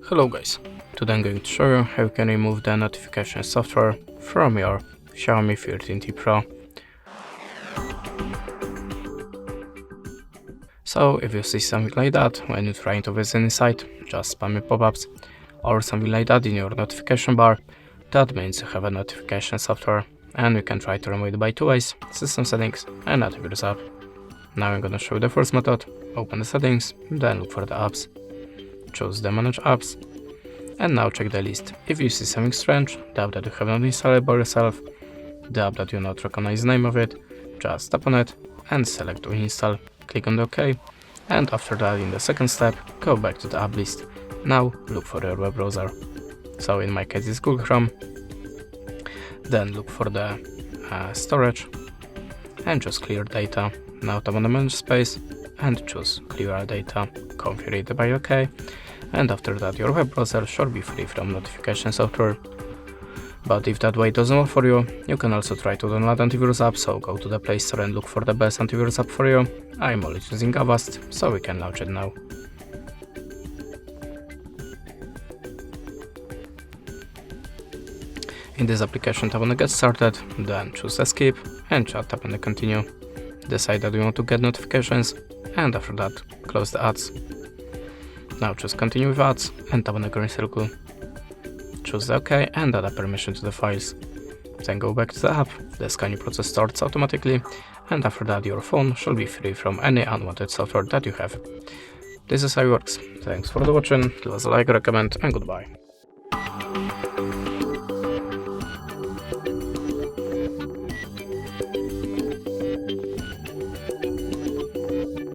Hello guys, today I'm going to show you how you can remove the notification software from your Xiaomi 13T Pro. So if you see something like that when you're trying to visit any site, just spammy pop-ups or something like that in your notification bar, that means you have a notification software and you can try to remove it by two ways: system settings and antivirus app. Now I'm gonna show you the first method. Open the settings, then look for the apps. Choose the manage apps, and now check the list. If you see something strange, the app that you have not installed by yourself, the app that you not recognize the name of it, just tap on it and select to install. Click on the OK, and after that, in the second step, go back to the app list. Now look for your web browser. So in my case it's Google Chrome. Then look for the storage and choose clear data. Now tap on the manage space and choose clear data. Configure it by OK, and after that your web browser should be free from notification software. But if that way doesn't work for you, you can also try to download antivirus app, so go to the Play Store and look for the best antivirus app for you. I'm always using Avast, so we can launch it now. In this application, tap on the Get Started, then choose Escape and tap on the Continue. Decide that you want to get notifications, and after that, close the ads. Now choose Continue with ads and tap on the green circle. Choose the OK and add a permission to the files. Then go back to the app, the scanning process starts automatically, and after that your phone should be free from any unwanted software that you have. This is how it works. Thanks for watching, leave us a like, recommend, and goodbye.